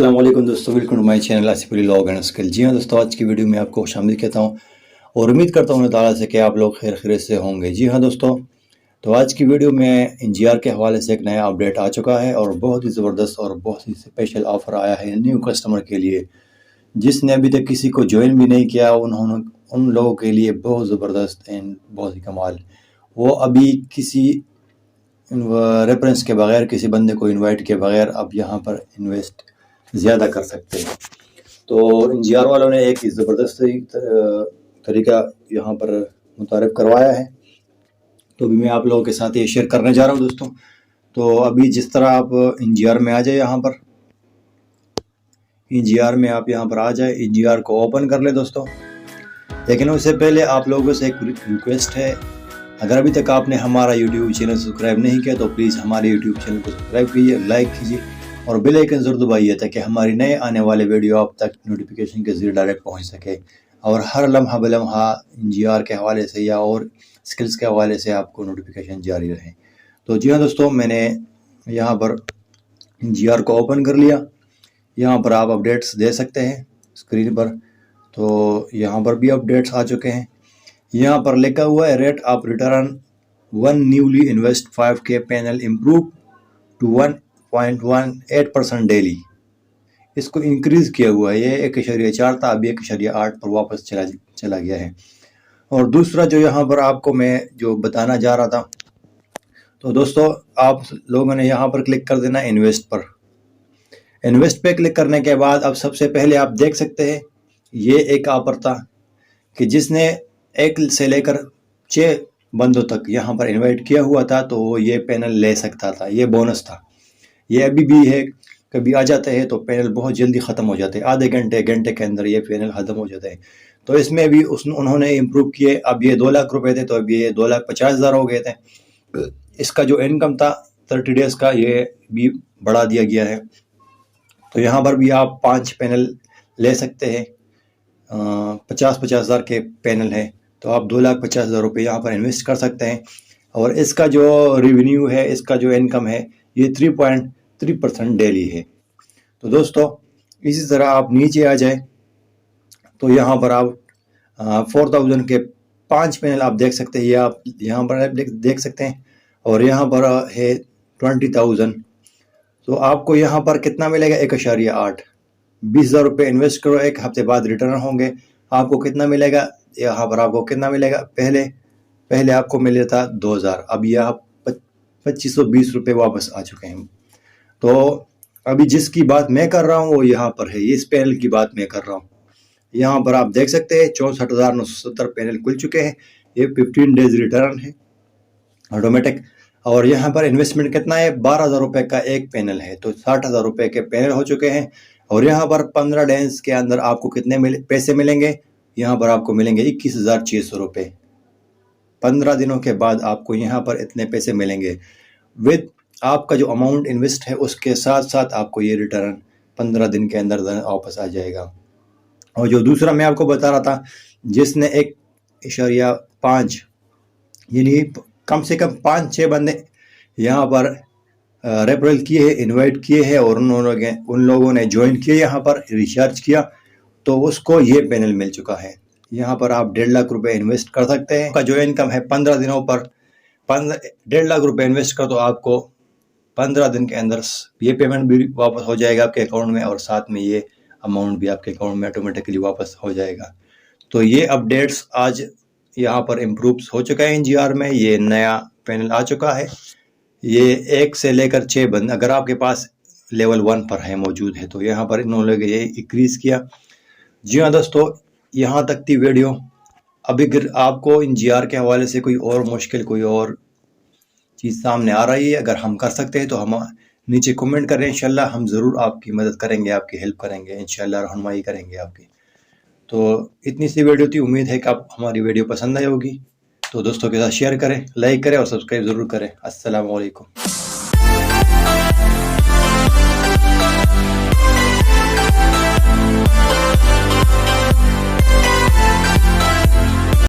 अस्सलाम वालेकुम दोस्तों, welcome to my channel Asif Ali log and skill. जी हाँ दोस्तों, आज की वीडियो में आपको खुशामदीद कहता हूँ और उम्मीद करता हूँ अल्लाह ताला से कि आप लोग खैर खैरियत से होंगे। जी हाँ दोस्तों, तो आज की वीडियो में एनजीआर के हवाले से एक नया अपडेट आ चुका है और बहुत ही ज़बरदस्त और बहुत ही स्पेशल ऑफ़र आया है न्यू कस्टमर के लिए, जिसने अभी तक किसी को ज्वाइन भी नहीं किया। उन्होंने उन लोगों के लिए बहुत ज़बरदस्त एंड बहुत ही कमाल, वो अभी किसी रेफरेंस के बगैर, किसी बंदे को इनवाइट के बगैर अब यहाँ पर इन्वेस्ट ज़्यादा कर सकते हैं। तो एनजीआर वालों ने एक ज़बरदस्त तरीका यहाँ पर मुतारिफ करवाया है, तो भी मैं आप लोगों के साथ ये शेयर करने जा रहा हूँ दोस्तों। तो अभी जिस तरह आप एनजीआर में आ जाए, यहाँ पर एनजीआर में आप यहाँ पर आ जाए, एनजीआर को ओपन कर ले दोस्तों। लेकिन उससे पहले आप लोगों से एक रिक्वेस्ट है, अगर अभी तक आपने हमारा यूट्यूब चैनल सब्सक्राइब नहीं किया तो प्लीज़ हमारे यूट्यूब चैनल को सब्सक्राइब कीजिए, लाइक कीजिए और बेल आइकन ज़रूर दबाइए ताकि हमारी नए आने वाले वीडियो आप तक नोटिफिकेशन के ज़रिए डायरेक्ट पहुंच सके और हर लम्हा बलम्हा एनजीआर के हवाले से या और स्किल्स के हवाले से आपको नोटिफिकेशन जारी रहे। तो जी हाँ दोस्तों, मैंने यहाँ पर एनजीआर को ओपन कर लिया। यहाँ पर आप अपडेट्स दे सकते हैं स्क्रीन पर, तो यहाँ पर भी अपडेट्स आ चुके हैं। यहाँ पर लिखा हुआ है rate of return 1 newly invest 5K panel improve to 1.18% daily. इसको इंक्रीज़ किया हुआ है, ये 1.4 था, अभी 1.8 पर वापस चला गया है। और दूसरा जो यहाँ पर आपको मैं जो बताना जा रहा था, तो दोस्तों आप लोगों ने यहाँ पर क्लिक कर देना इन्वेस्ट पर। इन्वेस्ट पे क्लिक करने के बाद अब सबसे पहले आप देख सकते हैं ये एक ऑफर था कि जिसने 1 से लेकर 6 बंदों तक यहाँ पर इनवाइट किया हुआ था तो वो ये पैनल ले सकता था, ये बोनस था। ये अभी भी है, कभी आ जाते हैं तो पैनल बहुत जल्दी ख़त्म हो जाते हैं, आधे घंटे के अंदर ये पैनल ख़त्म हो जाते हैं। तो इसमें भी उन्होंने इम्प्रूव किए। अब ये 2 लाख रुपए थे तो अभी ये 2,50,000 हो गए थे। इसका जो इनकम था 30 डेज़ का, ये भी बढ़ा दिया गया है। तो यहाँ पर भी आप 5 पैनल ले सकते हैं, 50,000 के पैनल है, तो आप 2,50,000 रुपये यहाँ पर इन्वेस्ट कर सकते हैं। और इसका जो रेवेन्यू है, इसका जो इनकम है, ये 3.3% डेली है। तो दोस्तों इसी तरह आप नीचे आ जाए तो यहाँ पर आप 4,000 के 5 पैनल आप देख सकते हैं, ये आप यहाँ पर देख सकते हैं। और यहाँ पर है 20,000, तो आपको यहाँ पर कितना मिलेगा? 1.8। 20,000 रुपये इन्वेस्ट करो, 1 हफ्ते बाद रिटर्न होंगे। आपको कितना मिलेगा? यहाँ पर आपको कितना मिलेगा? पहले आपको मिला था 2,000, अब यह 2,520 रुपये वापस आ चुके हैं। तो अभी जिसकी बात मैं कर रहा हूँ वो यहाँ पर है, इस पैनल की बात मैं कर रहा हूँ। यहाँ पर आप देख सकते हैं 64,970 पैनल खुल चुके हैं। ये 15 डेज रिटर्न है ऑटोमेटिक। और यहाँ पर इन्वेस्टमेंट कितना है? 12,000 रुपये का एक पैनल है, तो 60,000 रुपये के पैनल हो चुके हैं। और यहाँ पर 15 डेज के अंदर आपको कितने पैसे मिलेंगे? यहाँ पर आपको मिलेंगे 21,600 रुपये। 15 दिनों के बाद आपको यहाँ पर इतने पैसे मिलेंगे विद आपका जो अमाउंट इन्वेस्ट है उसके साथ साथ आपको ये रिटर्न 15 दिन के अंदर वापस आ जाएगा। और जो दूसरा मैं आपको बता रहा था, जिसने 1.5 यानी कम से कम 5-6 बंदे यहाँ पर रेफरल किए हैं, इनवाइट किए हैं और उन लोगों ने ज्वाइन किए, यहाँ पर रिचार्ज किया, तो उसको ये पैनल मिल चुका है। यहाँ पर आप 1.5 लाख रुपए इन्वेस्ट कर सकते हैं। का जो इनकम है 15 दिनों पर 1.5 लाख रुपए इन्वेस्ट कर, तो आपको 15 दिन के अंदर ये पेमेंट भी वापस हो जाएगा आपके अकाउंट में और साथ में ये अमाउंट भी आपके अकाउंट में ऑटोमेटिकली वापस हो जाएगा। तो ये अपडेट्स आज यहाँ पर इम्प्रूव हो चुका है एनजीआर में। ये नया पैनल आ चुका है। ये 1 से लेकर 6 बंद अगर आपके पास लेवल 1 पर है मौजूद है, तो यहाँ पर इन्होंने ये इंक्रीज़ किया। जी हाँ दोस्तों, यहाँ तक थी वीडियो। अभी अगर आपको एनजीआर के हवाले से कोई और मुश्किल, कोई और चीज़ सामने आ रही है, अगर हम कर सकते हैं तो हम नीचे कमेंट करें, इंशाल्लाह हम ज़रूर आपकी मदद करेंगे, आपकी हेल्प करेंगे, इंशाल्लाह रहनुमाई करेंगे आपकी। तो इतनी सी वीडियो थी, उम्मीद है कि आप हमारी वीडियो पसंद आई होगी। तो दोस्तों के साथ शेयर करें, लाइक करें और सब्सक्राइब ज़रूर करें। अस्सलाम वालेकुम।